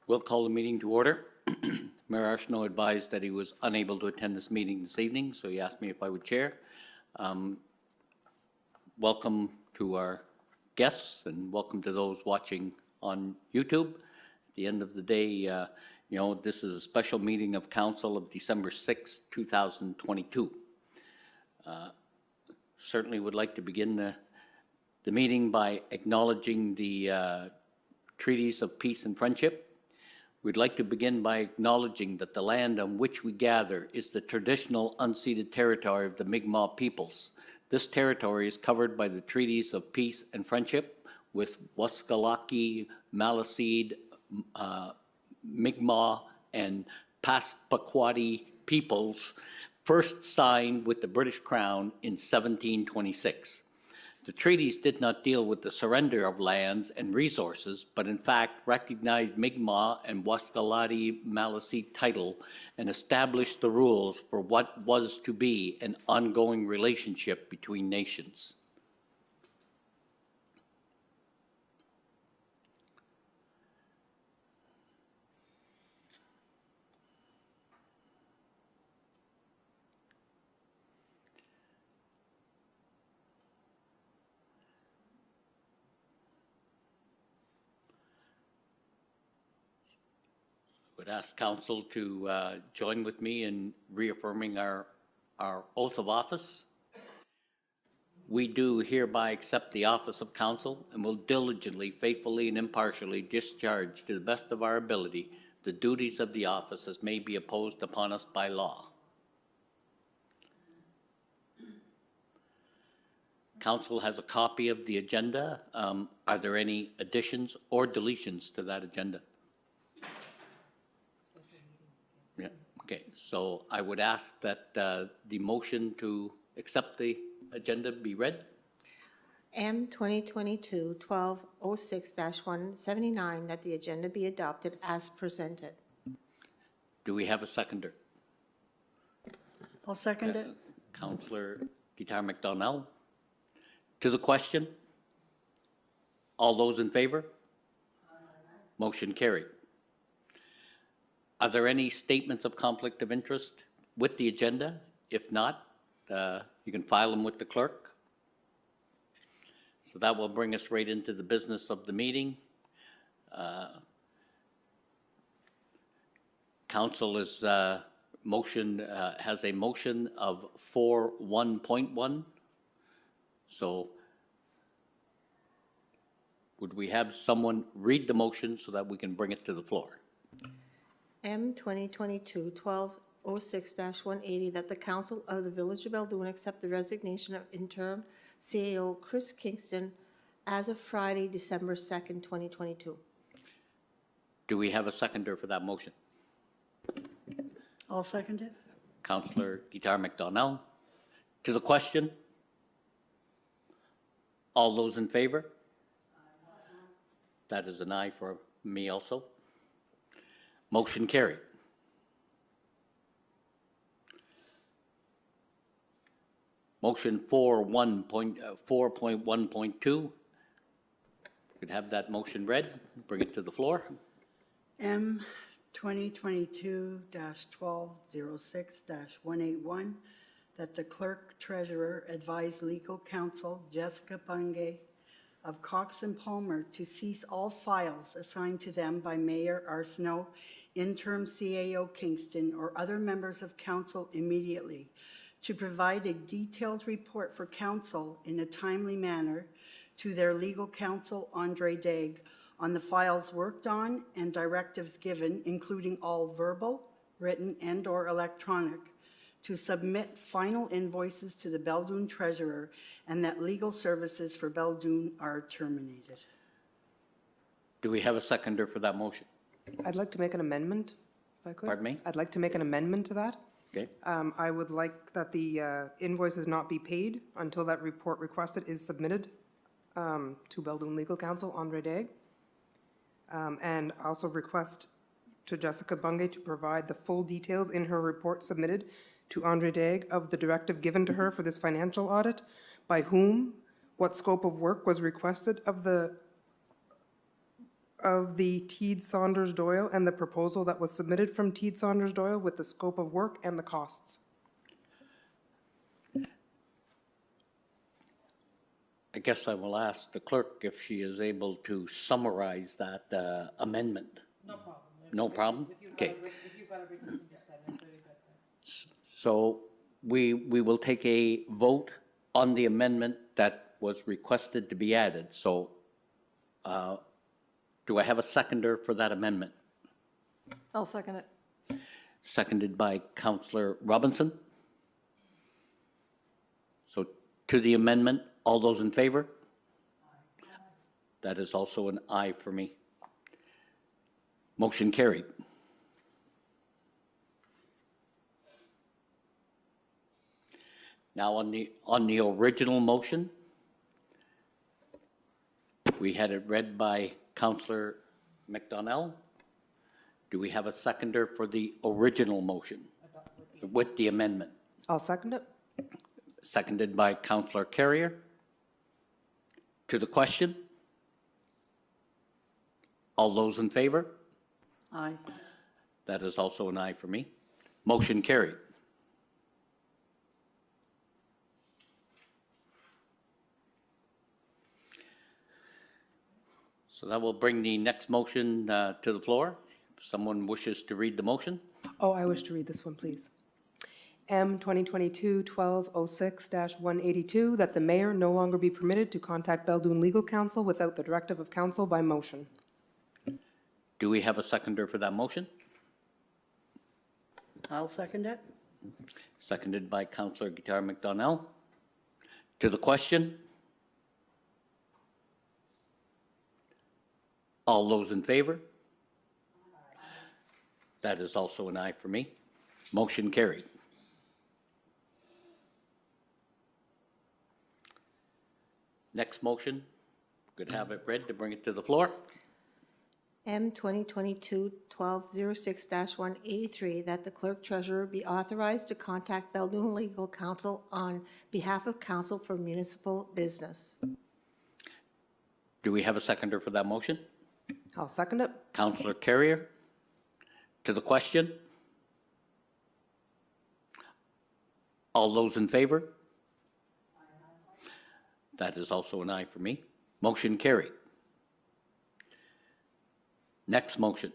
We'll call the meeting to order. Mayor Arsenault advised that he was unable to attend this meeting this evening, so he asked me if I would chair. Welcome to our guests and welcome to those watching on YouTube. At the end of the day, this is a special meeting of council of December 6, 2022. Certainly would like to begin the meeting by acknowledging the treaties of peace and friendship. We'd like to begin by acknowledging that the land on which we gather is the traditional unceded territory of the Mi'kmaq peoples. This territory is covered by the treaties of peace and friendship with Waskalaki, Maliseet, Mi'kmaq, and Passamaquoddy peoples, first signed with the British Crown in 1726. The treaties did not deal with the surrender of lands and resources, but in fact recognized Mi'kmaq and Waskalati Maliseet title and established the rules for what was to be an ongoing relationship between nations. Would ask council to join with me in reaffirming our oath of office. We do hereby accept the office of council and will diligently, faithfully, and impartially discharge to the best of our ability the duties of the office as may be imposed upon us by law. Council has a copy of the agenda. Are there any additions or deletions to that agenda? Yeah, okay, so I would ask that the motion to accept the agenda be read. M 2022-1206-179, that the agenda be adopted as presented. Do we have a seconder? I'll second it. Councillor Guitar McDonnell. To the question, all those in favor? Motion carried. Are there any statements of conflict of interest with the agenda? If not, you can file them with the clerk. So that will bring us right into the business of the meeting. Council is has a motion of 4.1.1. So would we have someone read the motion so that we can bring it to the floor? M 2022-1206-180, that the Council of the Village of Beldoon accept the resignation of interim CAO Chris Kingston as of Friday, December 2nd, 2022. Do we have a seconder for that motion? I'll second it. Councillor Guitar McDonnell. To the question, all those in favor? That is an aye for me also. Motion carried. Motion 4.1.2. Could have that motion read. Bring it to the floor. M 2022-1206-181, that the clerk treasurer advise legal counsel Jessica Bungay of Cox and Palmer to cease all files assigned to them by Mayor Arsenault, interim CAO Kingston, or other members of council immediately, to provide a detailed report for council in a timely manner to their legal counsel, Andre Dague, on the files worked on and directives given, including all verbal, written, and/or electronic, to submit final invoices to the Beldoon treasurer, and that legal services for Beldoon are terminated. Do we have a seconder for that motion? I'd like to make an amendment, if I could. Pardon me? I'd like to make an amendment to that. Okay. I would like that the invoices not be paid until that report requested is submitted to Beldoon Legal Counsel, Andre Dague. And also request to Jessica Bungay to provide the full details in her report submitted to Andre Dague of the directive given to her for this financial audit, by whom, what scope of work was requested of the of the Teed Saunders Doyle and the proposal that was submitted from Teed Saunders Doyle with the scope of work and the costs. I guess I will ask the clerk if she is able to summarize that amendment. No problem. No problem? Okay. If you've got a written consent, it's really good. So we will take a vote on the amendment that was requested to be added. So do I have a seconder for that amendment? I'll second it. Seconded by Counselor Robinson. So to the amendment, all those in favor? That is also an aye for me. Motion carried. Now, on the original motion, we had it read by Counselor McDonnell. Do we have a seconder for the original motion with the amendment? I'll second it. Seconded by Counselor Carrier. To the question? All those in favor? Aye. That is also an aye for me. Motion carried. So that will bring the next motion to the floor. If someone wishes to read the motion. Oh, I wish to read this one, please. M 2022-1206-182, that the mayor no longer be permitted to contact Beldoon Legal Counsel without the directive of council by motion. Do we have a seconder for that motion? I'll second it. Seconded by Counselor Guitar McDonnell. To the question? All those in favor? That is also an aye for me. Motion carried. Next motion, could have it read to bring it to the floor. M 2022-1206-183, that the clerk treasurer be authorized to contact Beldoon Legal Counsel on behalf of counsel for municipal business. Do we have a seconder for that motion? I'll second it. Counselor Carrier. To the question? All those in favor? That is also an aye for me. Motion carried. Next motion.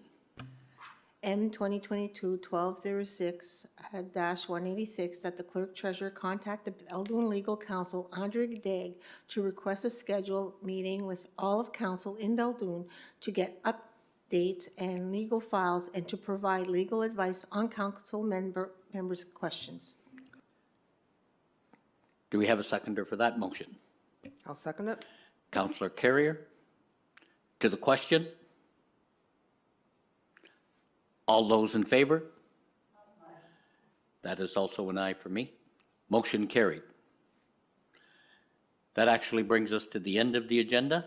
M 2022-1206-186, that the clerk treasurer contact the Beldoon Legal Counsel, Andre Gedeg, to request a scheduled meeting with all of council in Beldoon to get updates and legal files and to provide legal advice on council members' questions. Do we have a seconder for that motion? I'll second it. Counselor Carrier. To the question? All those in favor? That is also an aye for me. Motion carried. That actually brings us to the end of the agenda.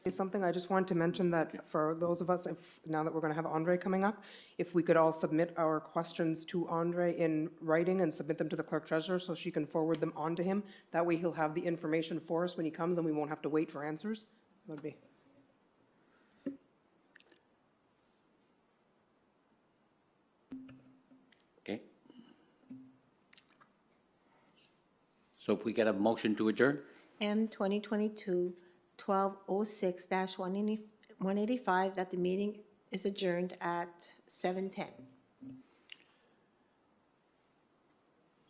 Something I just wanted to mention that for those of us, now that we're going to have Andre coming up, if we could all submit our questions to Andre in writing and submit them to the clerk treasurer so she can forward them on to him. That way he'll have the information for us when he comes and we won't have to wait for answers. That'd be. Okay. So if we get a motion to adjourn? M 2022-1206-185, that the meeting is adjourned at 7:10.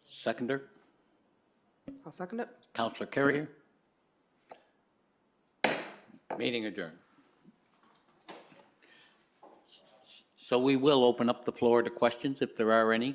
Seconder? I'll second it. Counselor Carrier? Meeting adjourned. So we will open up the floor to questions if there are any.